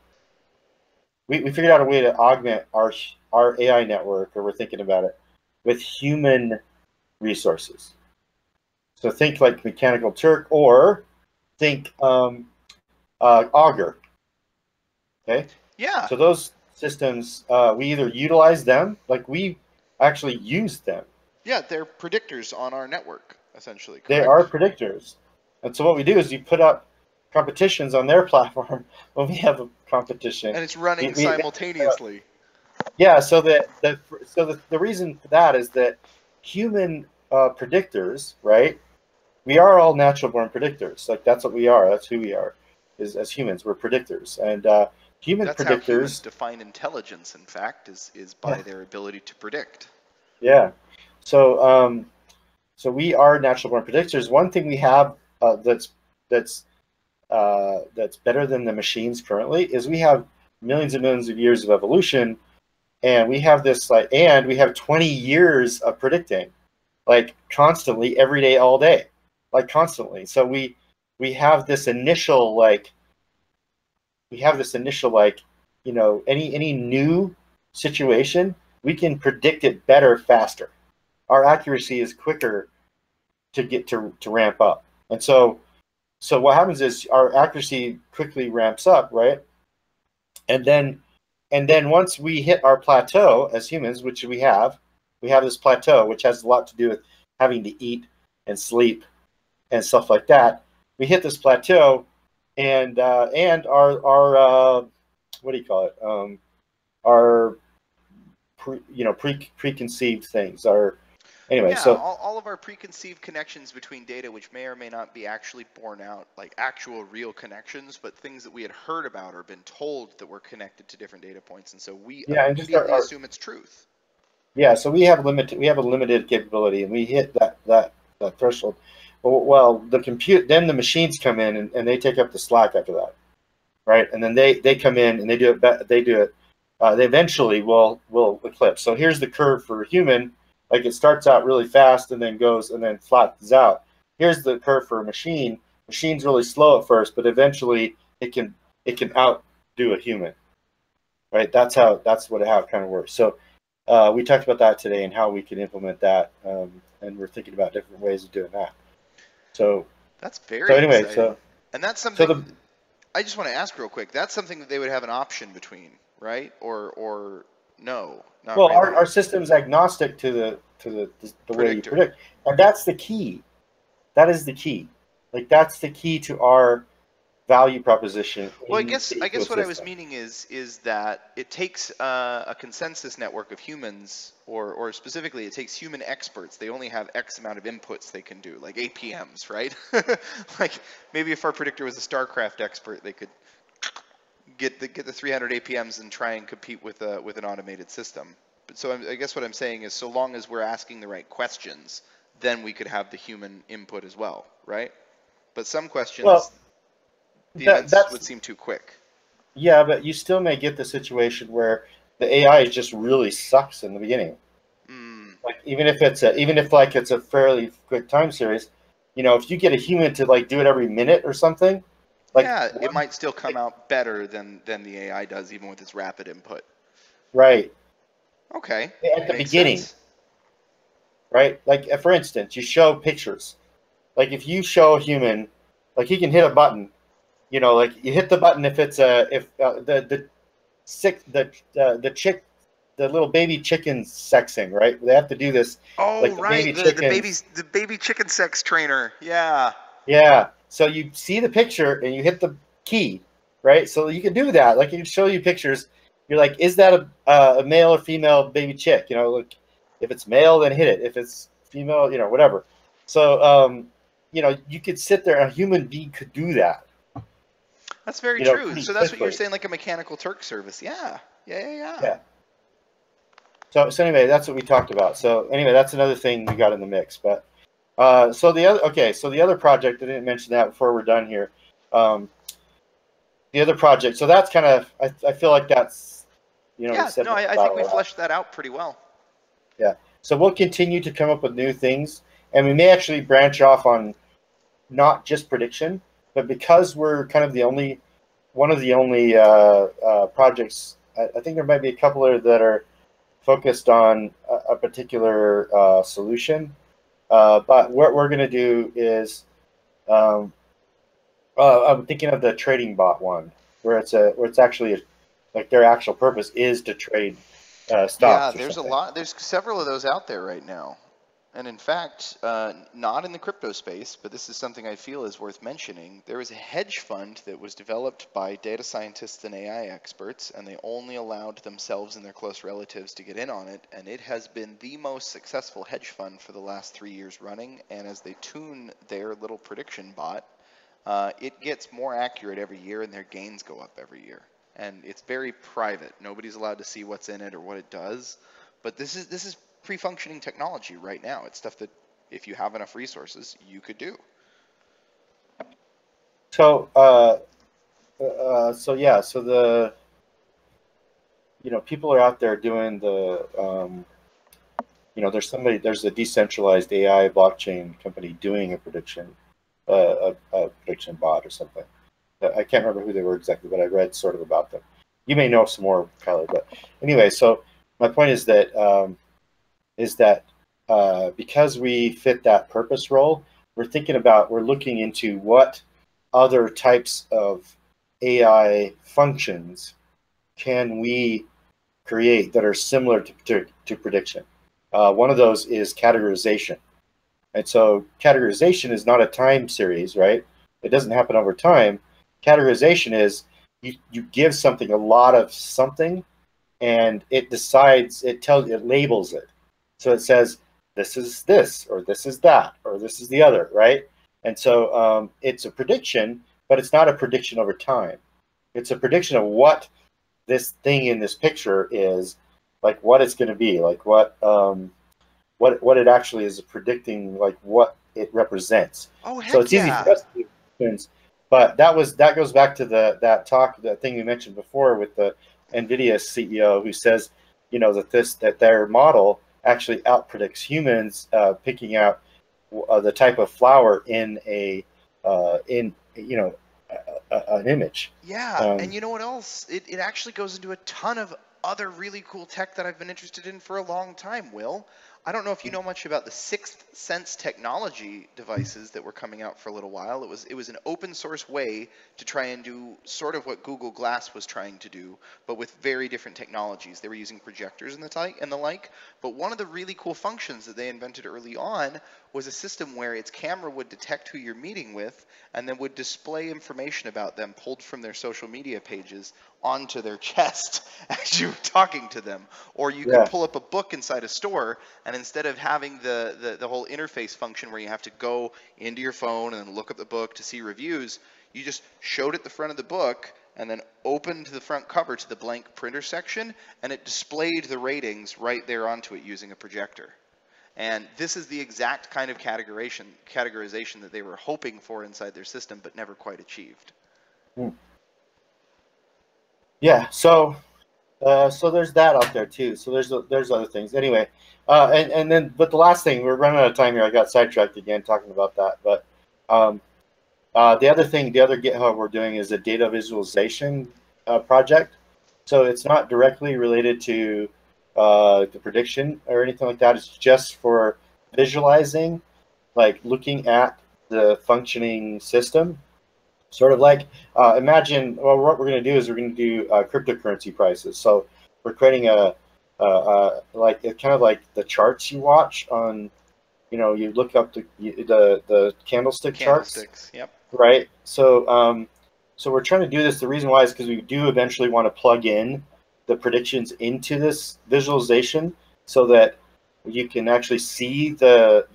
We figured out a way to augment our AI network, or we're thinking about it, with human resources. So think like Mechanical Turk, or think Augur. Okay. Yeah. So those systems, we either utilize them, like we actually use them. Yeah, they're predictors on our network, essentially. Correct? They are predictors. And so what we do is we put up competitions on their platform when we have a competition. And it's running simultaneously. Yeah, so the reason for that is that human predictors, right? We are all natural born predictors. Like, that's what we are. That's who we are, is as humans. We're predictors. And human that's predictors. How humans define intelligence, in fact, is by their ability to predict. Yeah. So so we are natural born predictors. One thing we have that's better than the machines currently is we have millions and millions of years of evolution, and we have this and we have 20 years of predicting, like constantly, every day, all day, like constantly. So we have this initial any new situation, we can predict it better, faster. Our accuracy is quicker to get to ramp up. And so what happens is our accuracy quickly ramps up, right? And then once we hit our plateau as humans, which we have this plateau, which has a lot to do with having to eat and sleep and stuff like that. We hit this plateau, and our what do you call it? Our preconceived things are. Anyway, yeah, so all of our preconceived connections between data, which may or may not be actually borne out, like actual real connections, but things that we had heard about or been told that were connected to different data points, and so we immediately assume it's truth. Yeah, so we have a limited capability, and we hit that threshold. Well, then the machines come in and they take up the slack after that. right? And then they come in and they do it. They eventually will eclipse. So here's the curve for a human. Like it starts out really fast and then goes and then flattens out. Here's the curve for a machine. Machine's really slow at first, but eventually it can outdo a human, right? That's how it kind of works. So we talked about that today and how we can implement that, and we're thinking about different ways of doing that. So that's very exciting. And that's something. So I just want to ask real quick. That's something that they would have an option between, right? Or no, not well, really. our system's agnostic to the way you predict, and that's the key. That is the key. Like that's the key to our value proposition. Well, I guess what I was meaning is that it takes a consensus network of humans, or specifically, it takes human experts. They only have X amount of inputs they can do, like APMs, right? Like maybe if our predictor was a StarCraft expert, they could get the 300 APMs and try and compete with an automated system. But so I guess what I'm saying is, so long as we're asking the right questions, then we could have the human input as well, right? But some questions, the events would seem too quick. Yeah, but you still may get the situation where the AI just really sucks in the beginning. Like even if it's a fairly quick time series, you know, if you get a human to like do it every minute or something, like yeah, it might still come out better than the AI does, even with its rapid input. Right. Okay. At the beginning. Sense. Right? Like for instance, you show pictures. Like if you show a human, like he can hit a button, you know, like you hit the button if it's the little baby chicken sexing, right? They have to do this. Oh, like right, the baby chicken sex trainer. Yeah. Yeah. So you see the picture and you hit the key, right? So you can do that. Like you can show you pictures. You're like, is that a male or female baby chick? You know, like if it's male, then hit it. If it's female, you know, whatever. So you know, you could sit there. A human being could do that. That's very true. So that's what you're saying, like a mechanical Turk service. Yeah. Yeah. So anyway, that's what we talked about. So anyway, that's another thing we got in the mix. But so the other project, I didn't mention that before we're done here. The other project, so that's kind of, I feel like that's, you know. Yeah, no, I think we fleshed that out pretty well. Yeah. So we'll continue to come up with new things, and we may actually branch off on not just prediction, but because we're kind of one of the only projects, I think there might be a couple that are focused on a particular solution. But what we're going to do is, I'm thinking of the trading bot one, where it's actually like their actual purpose is to trade stocks. Yeah, there's a lot. There's several of those out there right now. And in fact, not in the crypto space, but this is something I feel is worth mentioning. There was a hedge fund that was developed by data scientists and AI experts, and they only allowed themselves and their close relatives to get in on it. And it has been the most successful hedge fund for the last 3 years running. And as they tune their little prediction bot, it gets more accurate every year, and their gains go up every year. And it's very private. Nobody's allowed to see what's in it or what it does. But this is pre-functioning technology right now. It's stuff that if you have enough resources, you could do. So, so the, you know, people are out there doing the, you know, there's a decentralized AI blockchain company doing a prediction bot or something. I can't remember who they were exactly, but I read sort of about them. You may know some more, Kyler, but anyway, so my point is that, because we fit that purpose role, we're looking into what other types of AI functions can we create that are similar to prediction. One of those is categorization. And so categorization is not a time series, right? It doesn't happen over time. Categorization is you give something a lot of something, and it labels it. So it says, this is this, or this is that, or this is the other, right? And so it's a prediction, but it's not a prediction over time. It's a prediction of what this thing in this picture is, like what it's going to be, like what it actually is predicting, like what it represents. Oh, heck so it's easy for us to do. But that goes back to that talk, that thing you mentioned before with the NVIDIA CEO who says, that their model actually outpredicts humans picking out the type of flower in an image. Yeah, and you know what else? It actually goes into a ton of other really cool tech that I've been interested in for a long time, Will. I don't know if you know much about the Sixth Sense technology devices that were coming out for a little while. It was an open source way to try and do sort of what Google Glass was trying to do, but with very different technologies. They were using projectors and the like. But one of the really cool functions that they invented early on was a system where its camera would detect who you're meeting with and then would display information about them pulled from their social media pages onto their chest as you were talking to them. Or you could Yeah. pull up a book inside a store, and instead of having the whole interface function where you have to go into your phone and then look up the book to see reviews, you just showed it the front of the book and then opened the front cover to the blank printer section, and it displayed the ratings right there onto it using a projector. And this is the exact kind of categorization that they were hoping for inside their system, but never quite achieved. Yeah. So there's that out there too. So there's other things. Anyway, and then but the last thing, we're running out of time here. I got sidetracked again talking about that. But the other GitHub we're doing is a data visualization project. So it's not directly related to the prediction or anything like that. It's just for visualizing, like looking at the functioning system. Sort of like imagine. Well, what we're going to do is we're going to do cryptocurrency prices. So we're creating like kind of like the charts you watch on. You look up the candlestick charts. Candlesticks, yep. Right. So we're trying to do this. The reason why is because we do eventually want to plug in the predictions into this visualization so that you can actually see the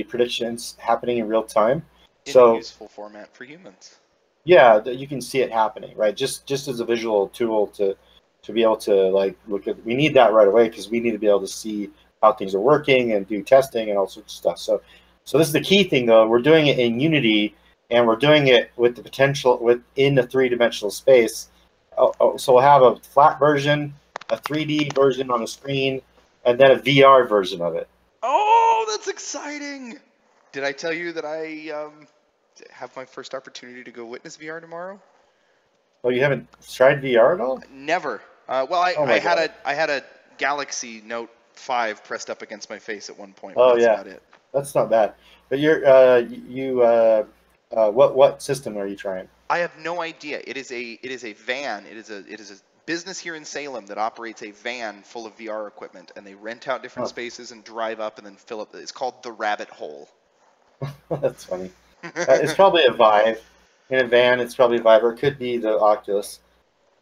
predictions happening in real time. In So a useful format for humans. yeah, you can see it happening, right? Just as a visual tool to be able to like look at. We need that right away because we need to be able to see how things are working and do testing and all sorts of stuff. So this is the key thing, though. We're doing it in Unity, and we're doing it with the potential within a three-dimensional space. So we'll have a flat version, a 3D version on a screen, and then a VR version of it. Oh, that's exciting! Did I tell you that I have my first opportunity to go witness VR tomorrow? Oh, you haven't tried VR at all? Never. Well, Oh I my had God. I had a Galaxy Note 5 pressed up against my face at one point, but Oh that's yeah, about it. that's not bad. But what system are you trying? I have no idea. It is a van. It is a business here in Salem that operates a van full of VR equipment, and they rent out different Huh. spaces and drive up and then fill up. It's called the Rabbit Hole. That's funny. It's probably a Vive. In a van, it's probably a Vive, or it could be the Oculus.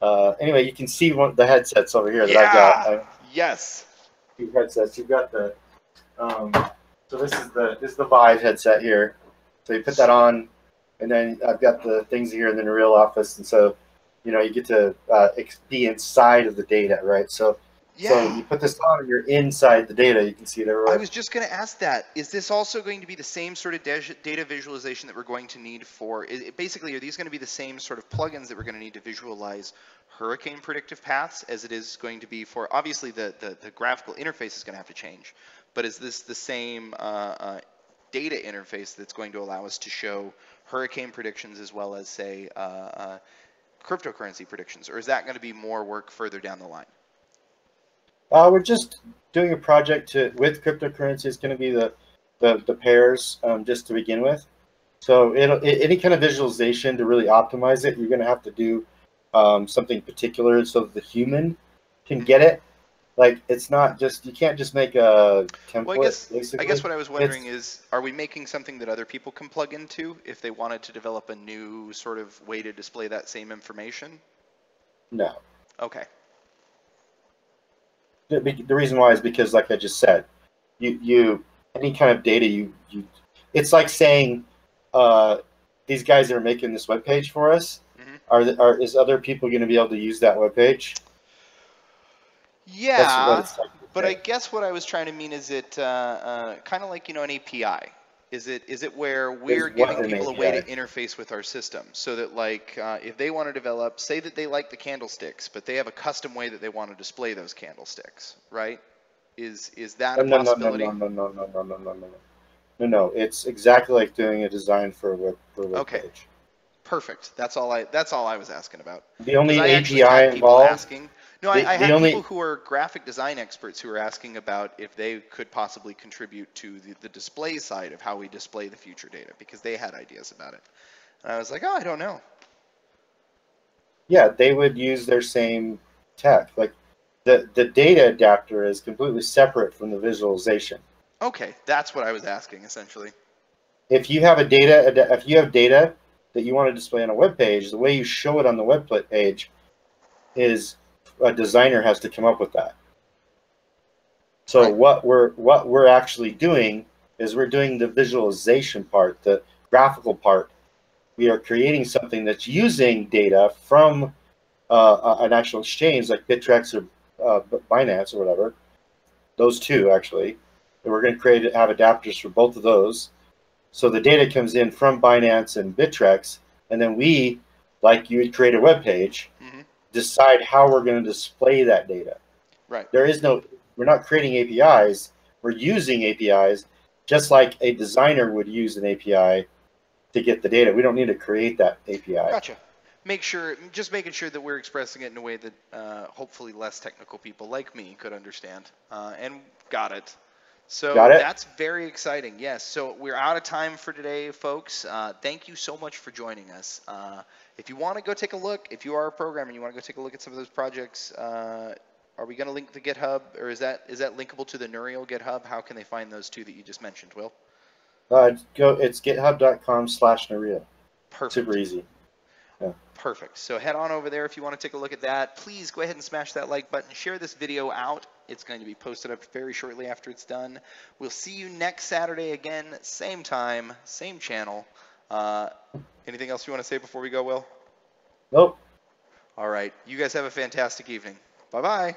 Anyway, you can see the headsets over here that I've got. Yeah. Yes. Two headsets. You've got the so this is the Vive headset here. So you put that on, and then I've got the things here in the Neureal office, and so you get to be inside of the data, right? So you put this on, and you're inside the data. You can see it everywhere. I was just going to ask that. Is this also going to be the same sort of data visualization that we're going to need for, basically, are these going to be the same sort of plugins that we're going to need to visualize hurricane predictive paths as it is going to be for, obviously the graphical interface is going to have to change, but is this the same data interface that's going to allow us to show hurricane predictions as well as, say, cryptocurrency predictions, or is that going to be more work further down the line? We're just doing a project with cryptocurrency. It's going to be the pairs just to begin with. So any kind of visualization to really optimize it, you're going to have to do something particular so that the human can get it. Like it's not just, you can't just make a template. Well, basically. I guess what I was wondering is, are we making something that other people can plug into if they wanted to develop a new sort of way to display that same information? No. Okay. The reason why is because, like I just said, you any kind of data you it's like saying these guys that are making this webpage for us, is other people going to be able to use that webpage? Yeah, it's like but I guess what I was trying to mean is it kind of like, an API. Is it where Is we're what giving an people a way to API? interface with our system, so that like if they want to develop, say that they like the candlesticks, but they have a custom way that they want to display those candlesticks, right? Is that No, a no, no, no, no, possibility? no, no, no, no, no, no, no. No, no. It's exactly like doing a design for a web Okay, page. perfect. That's all I was asking about. The Because only I actually API had people involved, asking. No, the I the had people only who are graphic design experts who were asking about if they could possibly contribute to the display side of how we display the future data, because they had ideas about it. And I was like, oh, I don't know. yeah, they would use their same tech. Like the data adapter is completely separate from the visualization. Okay, that's what I was asking essentially. If you have data that you want to display on a web page, the way you show it on the web page is a designer has to come up with that. So Right. what we're actually doing is we're doing the visualization part, the graphical part. We are creating something that's using data from an actual exchange like Bittrex or Binance or whatever. Those two actually. And we're going to have adapters for both of those. So the data comes in from Binance and Bittrex, and then we, like you would create a web page, Hmm. decide how we're going to display that data. Right. We're not creating APIs. We're using APIs just like a designer would use an API to get the data. We don't need to create that API. Gotcha. Just making sure that we're expressing it in a way that hopefully less technical people like me could understand. And got it. So Got it? that's very exciting. Yes. So we're out of time for today, folks. Thank you so much for joining us. If you want to go take a look, if you are a programmer and you want to go take a look at some of those projects, are we going to link the GitHub, or is that linkable to the Neureal GitHub? How can they find those two that you just mentioned, Will? It's github.com/Neureal. Super Perfect. easy. Yeah. Perfect. So head on over there if you want to take a look at that. Please go ahead and smash that like button. Share this video out. It's going to be posted up very shortly after it's done. We'll see you next Saturday again, same time, same channel. Anything else you want to say before we go, Will? Nope. All right. You guys have a fantastic evening. Bye-bye.